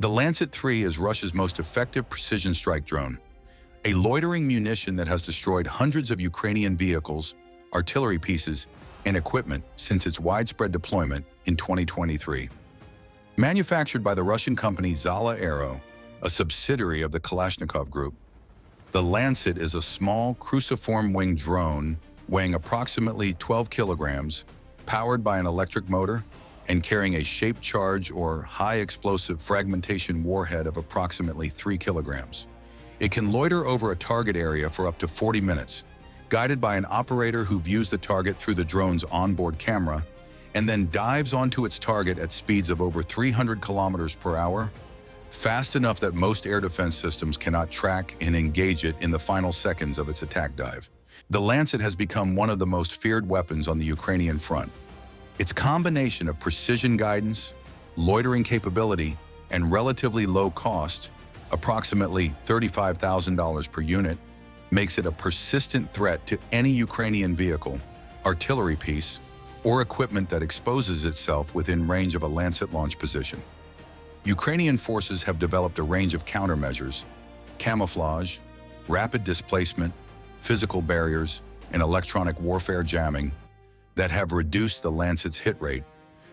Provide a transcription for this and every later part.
The Lancet 3 is Russia's most effective precision strike drone, a loitering munition that has destroyed hundreds of Ukrainian vehicles, artillery pieces, and equipment since its widespread deployment in 2023. Manufactured by the Russian company Zala Aero, a subsidiary of the Kalashnikov Group, the Lancet is a small cruciform-winged drone weighing approximately 12 kilograms, powered by an electric motor, and carrying a shaped charge or high-explosive fragmentation warhead of approximately 3 kilograms. It can loiter over a target area for up to 40 minutes, guided by an operator who views the target through the drone's onboard camera and then dives onto its target at speeds of over 300 kilometers per hour, fast enough that most air defense systems cannot track and engage it in the final seconds of its attack dive. The Lancet has become one of the most feared weapons on the Ukrainian front. Its combination of precision guidance, loitering capability, and relatively low cost, approximately $35,000 per unit, makes it a persistent threat to any Ukrainian vehicle, artillery piece, or equipment that exposes itself within range of a Lancet launch position. Ukrainian forces have developed a range of countermeasures, camouflage, rapid displacement, physical barriers, and electronic warfare jamming that have reduced the Lancet's hit rate,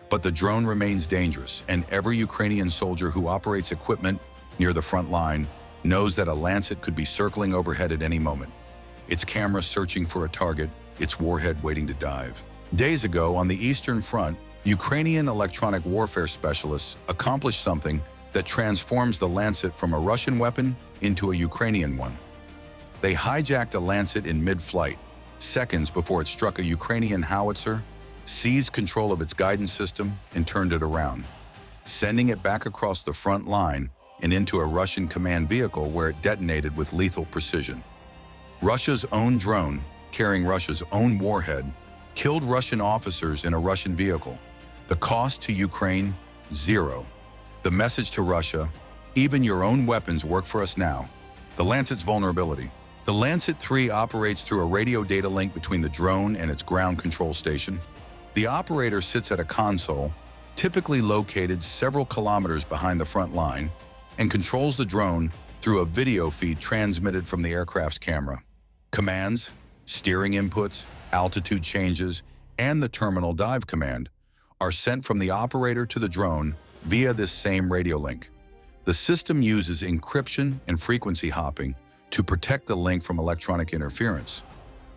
but the drone remains dangerous, and every Ukrainian soldier who operates equipment near the front line knows that a Lancet could be circling overhead at any moment, its camera searching for a target, its warhead waiting to dive. Days ago, on the Eastern Front, Ukrainian electronic warfare specialists accomplished something that transforms the Lancet from a Russian weapon into a Ukrainian one. They hijacked a Lancet in mid-flight, seconds before it struck a Ukrainian howitzer, seized control of its guidance system, and turned it around, sending it back across the front line and into a Russian command vehicle where it detonated with lethal precision. Russia's own drone, carrying Russia's own warhead, killed Russian officers in a Russian vehicle. The cost to Ukraine, zero. The message to Russia, even your own weapons work for us now. The Lancet's vulnerability. The Lancet 3 operates through a radio data link between the drone and its ground control station. The operator sits at a console, typically located several kilometers behind the front line, and controls the drone through a video feed transmitted from the aircraft's camera. Commands, steering inputs, altitude changes, and the terminal dive command are sent from the operator to the drone via this same radio link. The system uses encryption and frequency hopping to protect the link from electronic interference.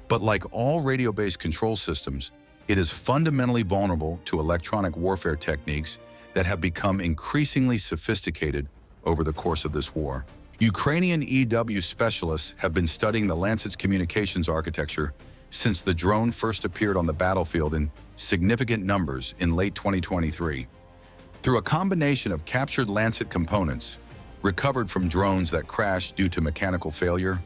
But like all radio-based control systems, it is fundamentally vulnerable to electronic warfare techniques that have become increasingly sophisticated over the course of this war. Ukrainian EW specialists have been studying the Lancet's communications architecture since the drone first appeared on the battlefield in significant numbers in late 2023. Through a combination of captured Lancet components, recovered from drones that crashed due to mechanical failure,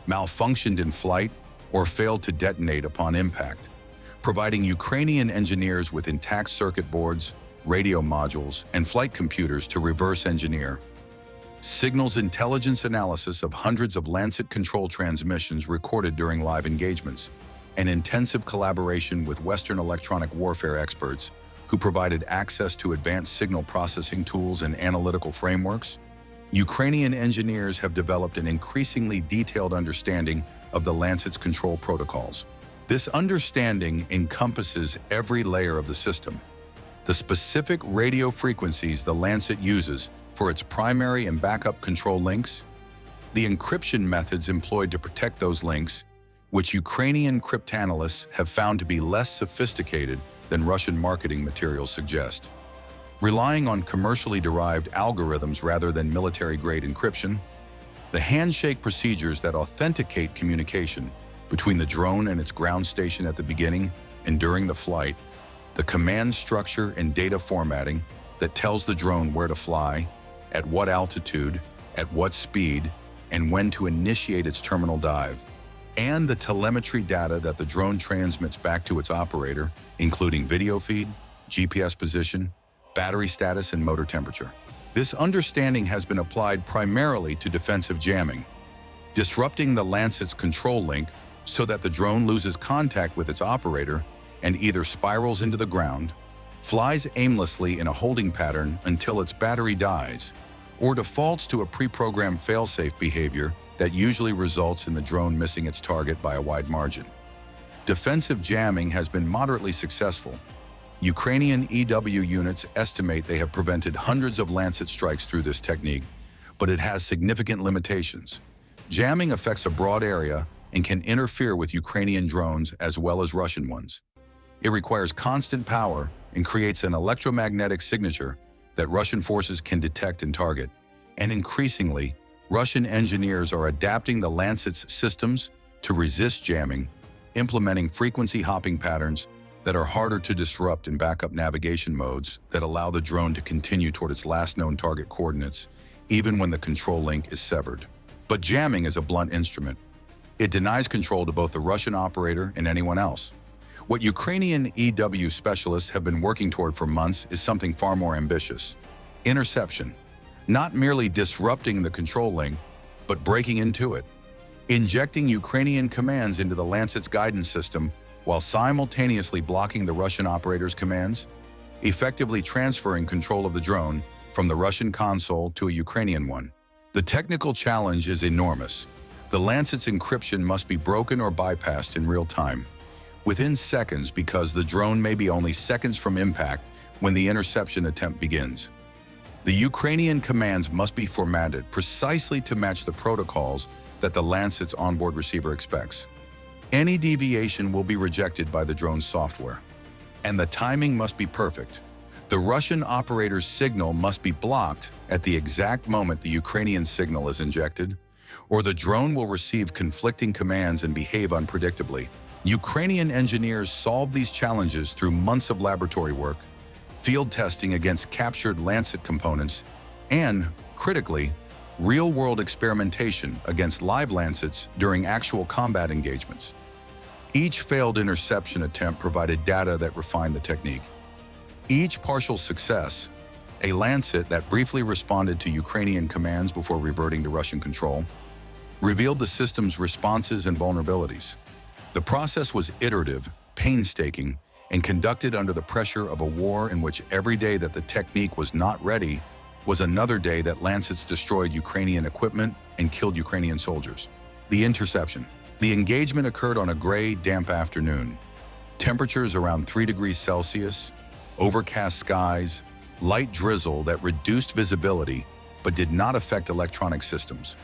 malfunctioned in flight, or failed to detonate upon impact, providing Ukrainian engineers with intact circuit boards, radio modules, and flight computers to reverse engineer. Signals intelligence analysis of hundreds of Lancet control transmissions recorded during live engagements, and intensive collaboration with Western electronic warfare experts who provided access to advanced signal processing tools and analytical frameworks. Ukrainian engineers have developed an increasingly detailed understanding of the Lancet's control protocols. This understanding encompasses every layer of the system. The specific radio frequencies the Lancet uses for its primary and backup control links, the encryption methods employed to protect those links, which Ukrainian cryptanalysts have found to be less sophisticated than Russian marketing materials suggest. Relying on commercially derived algorithms rather than military-grade encryption, the handshake procedures that authenticate communication between the drone and its ground station at the beginning and during the flight, the command structure and data formatting that tells the drone where to fly, at what altitude, at what speed, and when to initiate its terminal dive, and the telemetry data that the drone transmits back to its operator, including video feed, GPS position, battery status, and motor temperature. This understanding has been applied primarily to defensive jamming, disrupting the Lancet's control link so that the drone loses contact with its operator and either spirals into the ground, flies aimlessly in a holding pattern until its battery dies, or defaults to a pre-programmed fail-safe behavior that usually results in the drone missing its target by a wide margin. Defensive jamming has been moderately successful. Ukrainian EW units estimate they have prevented hundreds of Lancet strikes through this technique, but it has significant limitations. Jamming affects a broad area and can interfere with Ukrainian drones as well as Russian ones. It requires constant power and creates an electromagnetic signature that Russian forces can detect and target. And increasingly, Russian engineers are adapting the Lancet's systems to resist jamming, implementing frequency hopping patterns that are harder to disrupt in backup navigation modes that allow the drone to continue toward its last known target coordinates, even when the control link is severed. But jamming is a blunt instrument. It denies control to both the Russian operator and anyone else. What Ukrainian EW specialists have been working toward for months is something far more ambitious. Interception. Not merely disrupting the control link, but breaking into it. Injecting Ukrainian commands into the Lancet's guidance system while simultaneously blocking the Russian operator's commands, effectively transferring control of the drone from the Russian console to a Ukrainian one. The technical challenge is enormous. The Lancet's encryption must be broken or bypassed in real time, within seconds, because the drone may be only seconds from impact when the interception attempt begins. The Ukrainian commands must be formatted precisely to match the protocols that the Lancet's onboard receiver expects. Any deviation will be rejected by the drone's software, and the timing must be perfect. The Russian operator's signal must be blocked at the exact moment the Ukrainian signal is injected, or the drone will receive conflicting commands and behave unpredictably. Ukrainian engineers solved these challenges through months of laboratory work, field testing against captured Lancet components, and, critically, real-world experimentation against live Lancets during actual combat engagements. Each failed interception attempt provided data that refined the technique. Each partial success, a Lancet that briefly responded to Ukrainian commands before reverting to Russian control, revealed the system's responses and vulnerabilities. The process was iterative, painstaking, and conducted under the pressure of a war in which every day that the technique was not ready was another day that Lancets destroyed Ukrainian equipment and killed Ukrainian soldiers. The interception. The engagement occurred on a gray, damp afternoon. Temperatures around 3 degrees Celsius, overcast skies, light drizzle that reduced visibility but did not affect electronic systems.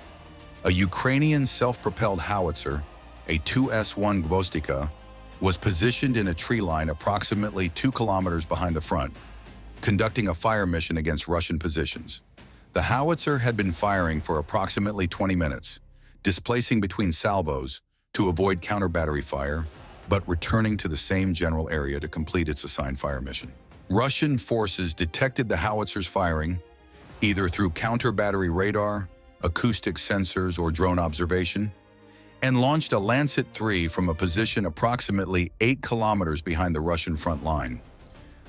A Ukrainian self-propelled howitzer, a 2S-1 Gvozdika, was positioned in a tree line approximately 2 kilometers behind the front, conducting a fire mission against Russian positions. The howitzer had been firing for approximately 20 minutes, displacing between salvos to avoid counter-battery fire, but returning to the same general area to complete its assigned fire mission. Russian forces detected the howitzer's firing, either through counter-battery radar, acoustic sensors, or drone observation, and launched a Lancet 3 from a position approximately 8 kilometers behind the Russian front line.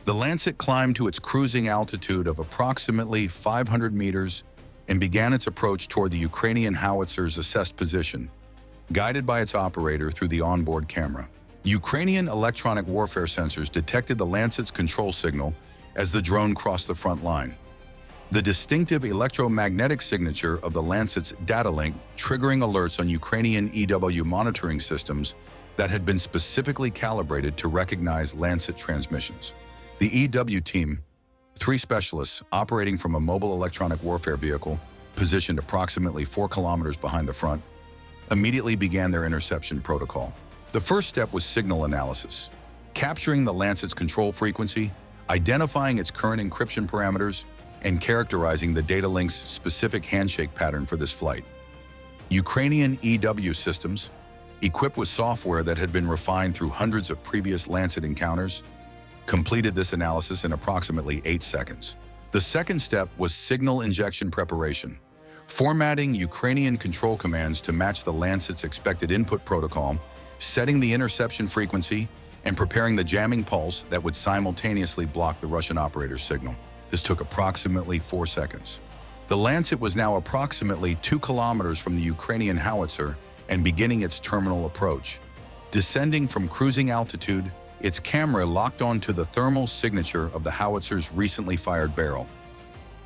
The Lancet climbed to its cruising altitude of approximately 500 meters and began its approach toward the Ukrainian howitzer's assessed position, guided by its operator through the onboard camera. Ukrainian electronic warfare sensors detected the Lancet's control signal as the drone crossed the front line. The distinctive electromagnetic signature of the Lancet's data link triggering alerts on Ukrainian EW monitoring systems that had been specifically calibrated to recognize Lancet transmissions. The EW team, 3 specialists operating from a mobile electronic warfare vehicle positioned approximately 4 kilometers behind the front, immediately began their interception protocol. The first step was signal analysis, capturing the Lancet's control frequency, identifying its current encryption parameters, and characterizing the data link's specific handshake pattern for this flight. Ukrainian EW systems, equipped with software that had been refined through hundreds of previous Lancet encounters, completed this analysis in approximately 8 seconds. The second step was signal injection preparation, formatting Ukrainian control commands to match the Lancet's expected input protocol, setting the interception frequency, and preparing the jamming pulse that would simultaneously block the Russian operator's signal. This took approximately 4 seconds. The Lancet was now approximately 2 kilometers from the Ukrainian howitzer and beginning its terminal approach. Descending from cruising altitude, its camera locked onto the thermal signature of the howitzer's recently fired barrel.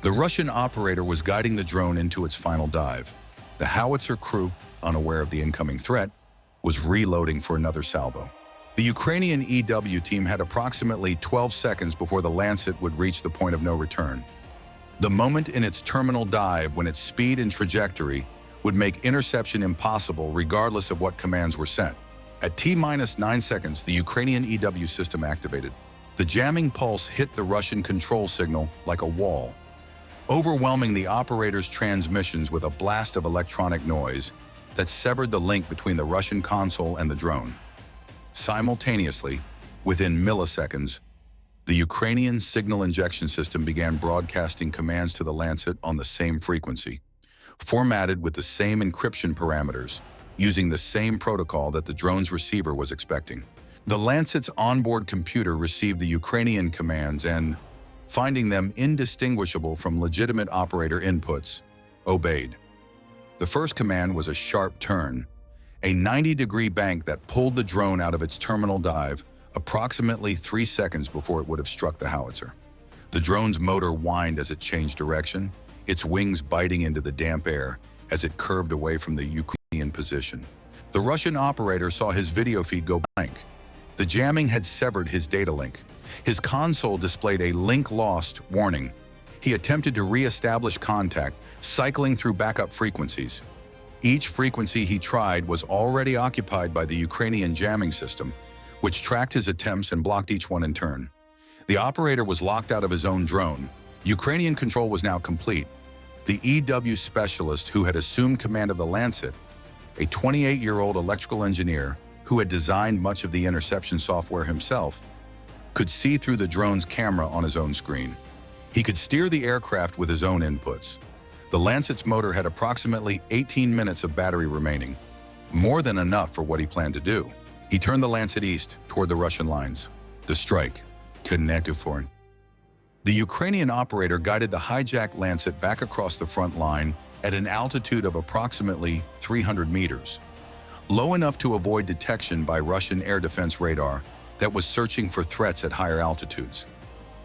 The Russian operator was guiding the drone into its final dive. The howitzer crew, unaware of the incoming threat, was reloading for another salvo. The Ukrainian EW team had approximately 12 seconds before the Lancet would reach the point of no return. The moment in its terminal dive when its speed and trajectory would make interception impossible regardless of what commands were sent. At T-9 seconds, the Ukrainian EW system activated. The jamming pulse hit the Russian control signal like a wall, overwhelming the operator's transmissions with a blast of electronic noise that severed the link between the Russian console and the drone. Simultaneously, within milliseconds, the Ukrainian signal injection system began broadcasting commands to the Lancet on the same frequency, formatted with the same encryption parameters, using the same protocol that the drone's receiver was expecting. The Lancet's onboard computer received the Ukrainian commands and, finding them indistinguishable from legitimate operator inputs, obeyed. The first command was a sharp turn, a 90-degree bank that pulled the drone out of its terminal dive approximately 3 seconds before it would have struck the howitzer. The drone's motor whined as it changed direction, its wings biting into the damp air as it curved away from the Ukrainian position. The Russian operator saw his video feed go blank. The jamming had severed his data link. His console displayed a link lost warning. He attempted to re-establish contact, cycling through backup frequencies. Each frequency he tried was already occupied by the Ukrainian jamming system, which tracked his attempts and blocked each one in turn. The operator was locked out of his own drone. Ukrainian control was now complete. The EW specialist who had assumed command of the Lancet, a 28-year-old electrical engineer who had designed much of the interception software himself, could see through the drone's camera on his own screen. He could steer the aircraft with his own inputs. The Lancet's motor had approximately 18 minutes of battery remaining, more than enough for what he planned to do. He turned the Lancet east toward the Russian lines. The strike couldn't add to foreign. The Ukrainian operator guided the hijacked Lancet back across the front line at an altitude of approximately 300 meters, low enough to avoid detection by Russian air defense radar that was searching for threats at higher altitudes,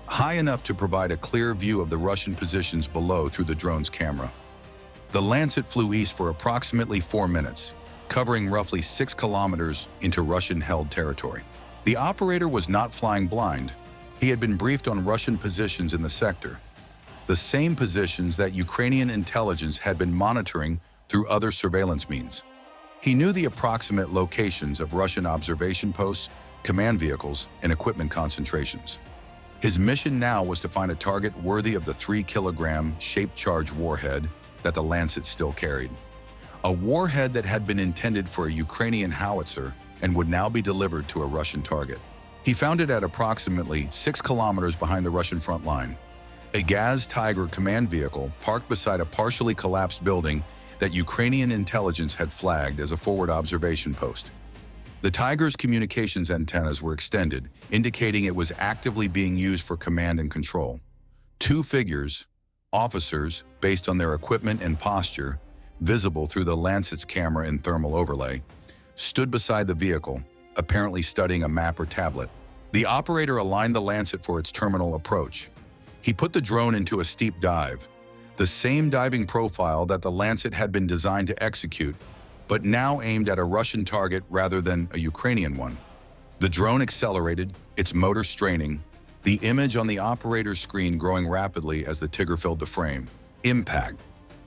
high enough to provide a clear view of the Russian positions below through the drone's camera. The Lancet flew east for approximately 4 minutes, covering roughly 6 kilometers into Russian-held territory. The operator was not flying blind. He had been briefed on Russian positions in the sector, the same positions that Ukrainian intelligence had been monitoring through other surveillance means. He knew the approximate locations of Russian observation posts, command vehicles, and equipment concentrations. His mission now was to find a target worthy of the 3-kilogram shaped-charge warhead that the Lancet still carried. A warhead that had been intended for a Ukrainian howitzer and would now be delivered to a Russian target. He found it at approximately 6 kilometers behind the Russian front line. A Gaz Tiger command vehicle parked beside a partially collapsed building that Ukrainian intelligence had flagged as a forward observation post. The Tiger's communications antennas were extended, indicating it was actively being used for command and control. 2 figures, officers, based on their equipment and posture, visible through the Lancet's camera and thermal overlay, stood beside the vehicle, apparently studying a map or tablet. The operator aligned the Lancet for its terminal approach. He put the drone into a steep dive, the same diving profile that the Lancet had been designed to execute, but now aimed at a Russian target rather than a Ukrainian one. The drone accelerated, its motor straining, the image on the operator's screen growing rapidly as the Tiger filled the frame. Impact.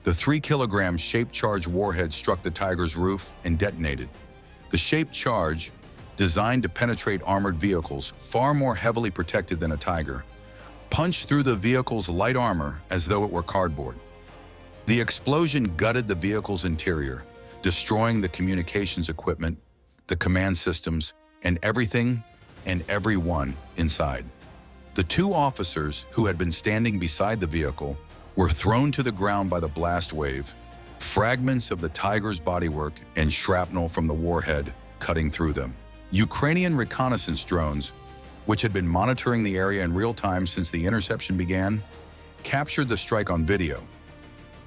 The 3-kilogram shaped charge warhead struck the Tiger's roof and detonated. The shaped charge, designed to penetrate armored vehicles far more heavily protected than a Tiger, punched through the vehicle's light armor as though it were cardboard. The explosion gutted the vehicle's interior, destroying the communications equipment, the command systems, and everything and everyone inside. The 2 officers who had been standing beside the vehicle were thrown to the ground by the blast wave, fragments of the Tiger's bodywork and shrapnel from the warhead cutting through them. Ukrainian reconnaissance drones, which had been monitoring the area in real time since the interception began, captured the strike on video.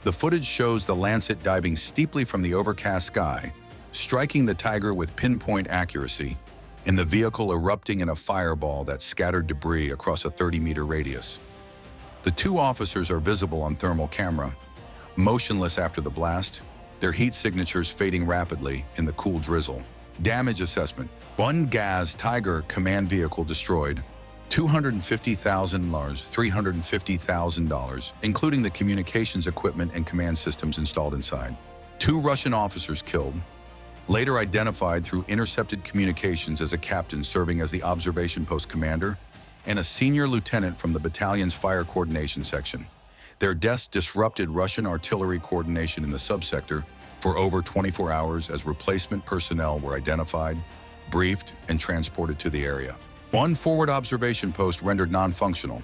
The footage shows the Lancet diving steeply from the overcast sky, striking the Tiger with pinpoint accuracy, and the vehicle erupting in a fireball that scattered debris across a 30-meter radius. The two officers are visible on thermal camera, motionless after the blast, their heat signatures fading rapidly in the cool drizzle. Damage assessment. One Gaz Tiger command vehicle destroyed, $250,000, $350,000, including the communications equipment and command systems installed inside. 2 Russian officers killed, later identified through intercepted communications as a captain serving as the observation post commander and a senior lieutenant from the battalion's fire coordination section. Their deaths disrupted Russian artillery coordination in the subsector for over 24 hours as replacement personnel were identified, briefed, and transported to the area. 1 forward observation post rendered non-functional,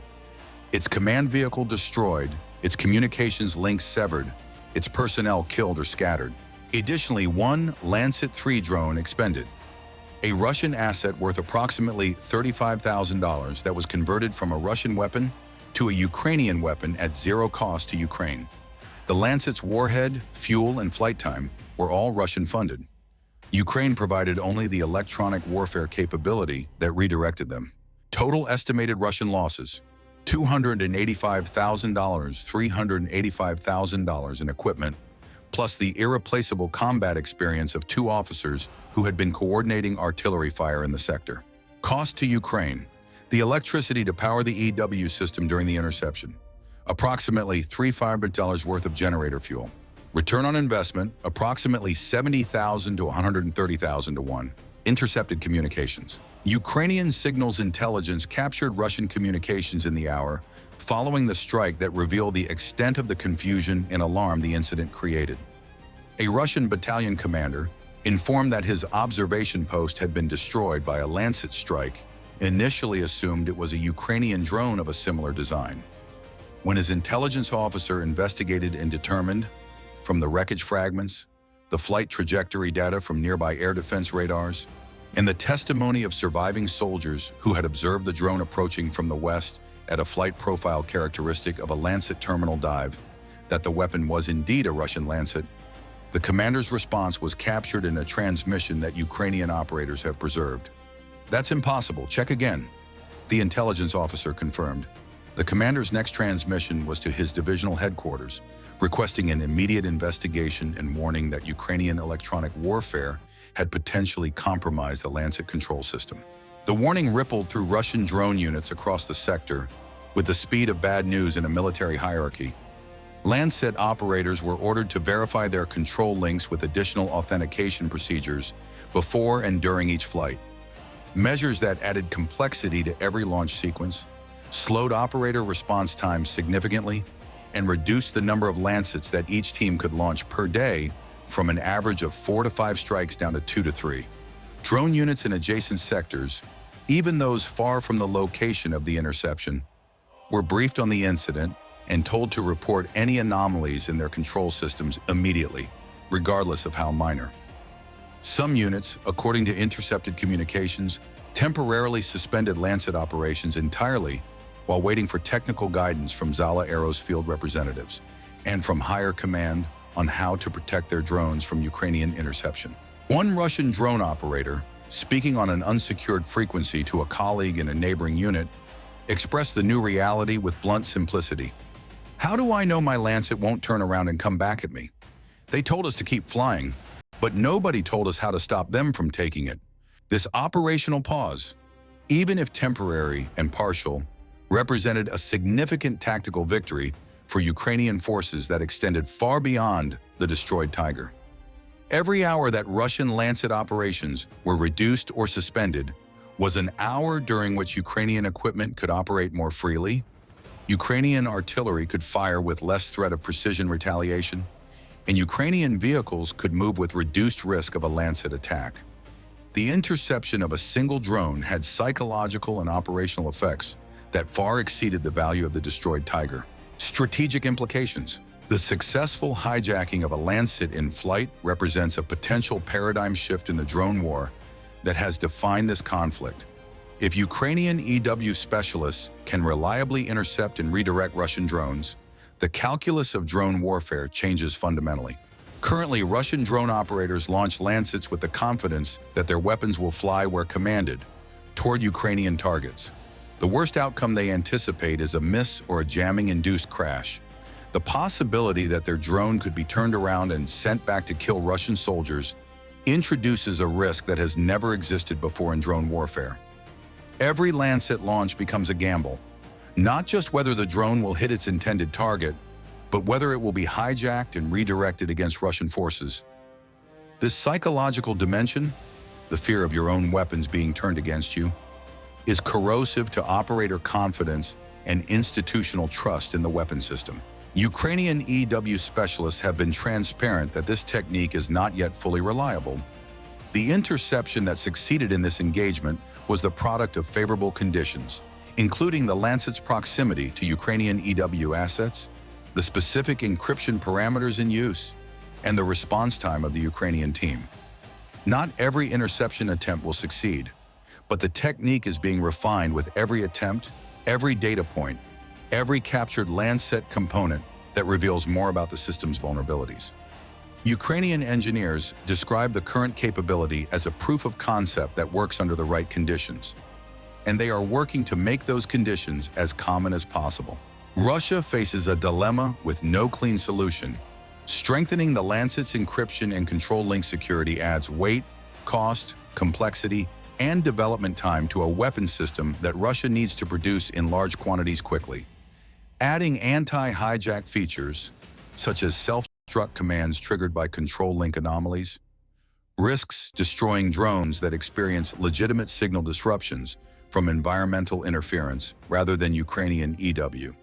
its command vehicle destroyed, its communications links severed, its personnel killed or scattered. Additionally, 1 Lancet 3 drone expended, a Russian asset worth approximately $35,000 that was converted from a Russian weapon to a Ukrainian weapon at zero cost to Ukraine. The Lancet's warhead, fuel, and flight time were all Russian-funded. Ukraine provided only the electronic warfare capability that redirected them. Total estimated Russian losses: $285,000, $385,000 in equipment, plus the irreplaceable combat experience of 2 officers who had been coordinating artillery fire in the sector. Cost to Ukraine: the electricity to power the EW system during the interception, approximately $300 worth of generator fuel. Return on investment, approximately $70,000 to $130,000 to 1. Intercepted communications. Ukrainian signals intelligence captured Russian communications in the hour following the strike that revealed the extent of the confusion and alarm the incident created. A Russian battalion commander informed that his observation post had been destroyed by a Lancet strike, initially assumed it was a Ukrainian drone of a similar design. When his intelligence officer investigated and determined, from the wreckage fragments, the flight trajectory data from nearby air defense radars, and the testimony of surviving soldiers who had observed the drone approaching from the west at a flight profile characteristic of a Lancet terminal dive, that the weapon was indeed a Russian Lancet, the commander's response was captured in a transmission that Ukrainian operators have preserved. "That's impossible. Check again," the intelligence officer confirmed. The commander's next transmission was to his divisional headquarters, requesting an immediate investigation and warning that Ukrainian electronic warfare had potentially compromised the Lancet control system. The warning rippled through Russian drone units across the sector with the speed of bad news in a military hierarchy. Lancet operators were ordered to verify their control links with additional authentication procedures before and during each flight. Measures that added complexity to every launch sequence, slowed operator response times significantly, and reduced the number of Lancets that each team could launch per day from an average of 4 to 5 strikes down to 2 to 3. Drone units in adjacent sectors, even those far from the location of the interception, were briefed on the incident and told to report any anomalies in their control systems immediately, regardless of how minor. Some units, according to intercepted communications, temporarily suspended Lancet operations entirely while waiting for technical guidance from Zala Aero's field representatives and from higher command on how to protect their drones from Ukrainian interception. One Russian drone operator, speaking on an unsecured frequency to a colleague in a neighboring unit, expressed the new reality with blunt simplicity. "How do I know my Lancet won't turn around and come back at me? They told us to keep flying, but nobody told us how to stop them from taking it." This operational pause, even if temporary and partial, represented a significant tactical victory for Ukrainian forces that extended far beyond the destroyed Tiger. Every hour that Russian Lancet operations were reduced or suspended was an hour during which Ukrainian equipment could operate more freely, Ukrainian artillery could fire with less threat of precision retaliation, and Ukrainian vehicles could move with reduced risk of a Lancet attack. The interception of a single drone had psychological and operational effects that far exceeded the value of the destroyed Tiger. Strategic implications. The successful hijacking of a Lancet in flight represents a potential paradigm shift in the drone war that has defined this conflict. If Ukrainian EW specialists can reliably intercept and redirect Russian drones, the calculus of drone warfare changes fundamentally. Currently, Russian drone operators launch Lancets with the confidence that their weapons will fly where commanded, toward Ukrainian targets. The worst outcome they anticipate is a miss or a jamming-induced crash. The possibility that their drone could be turned around and sent back to kill Russian soldiers introduces a risk that has never existed before in drone warfare. Every Lancet launch becomes a gamble, not just whether the drone will hit its intended target, but whether it will be hijacked and redirected against Russian forces. This psychological dimension, the fear of your own weapons being turned against you, is corrosive to operator confidence and institutional trust in the weapon system. Ukrainian EW specialists have been transparent that this technique is not yet fully reliable. The interception that succeeded in this engagement was the product of favorable conditions, including the Lancet's proximity to Ukrainian EW assets, the specific encryption parameters in use, and the response time of the Ukrainian team. Not every interception attempt will succeed, but the technique is being refined with every attempt, every data point, every captured Lancet component that reveals more about the system's vulnerabilities. Ukrainian engineers describe the current capability as a proof of concept that works under the right conditions, and they are working to make those conditions as common as possible. Russia faces a dilemma with no clean solution. Strengthening the Lancet's encryption and control link security adds weight, cost, complexity, and development time to a weapon system that Russia needs to produce in large quantities quickly. Adding anti-hijack features, such as self-destruct commands triggered by control link anomalies, risks destroying drones that experience legitimate signal disruptions from environmental interference rather than Ukrainian EW.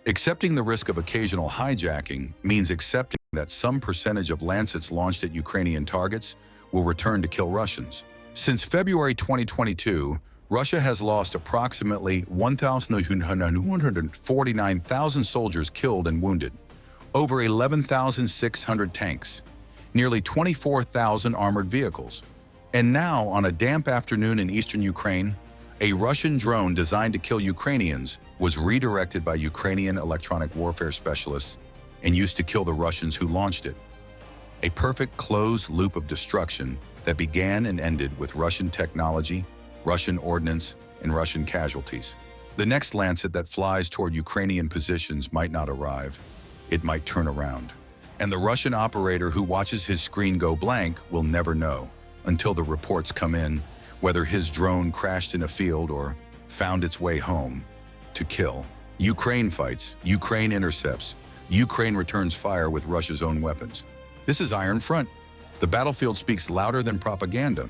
Accepting the risk of occasional hijacking means accepting that some percentage of Lancets launched at Ukrainian targets will return to kill Russians. Since February 2022, Russia has lost approximately 1,149,000 soldiers killed and wounded, over 11,600 tanks, nearly 24,000 armored vehicles. And now, on a damp afternoon in eastern Ukraine, a Russian drone designed to kill Ukrainians was redirected by Ukrainian electronic warfare specialists and used to kill the Russians who launched it. A perfect closed loop of destruction that began and ended with Russian technology, Russian ordnance, and Russian casualties. The next Lancet that flies toward Ukrainian positions might not arrive. It might turn around. And the Russian operator who watches his screen go blank will never know until the reports come in whether his drone crashed in a field or found its way home to kill. Ukraine fights, Ukraine intercepts, Ukraine returns fire with Russia's own weapons. This is Iron Front. The battlefield speaks louder than propaganda.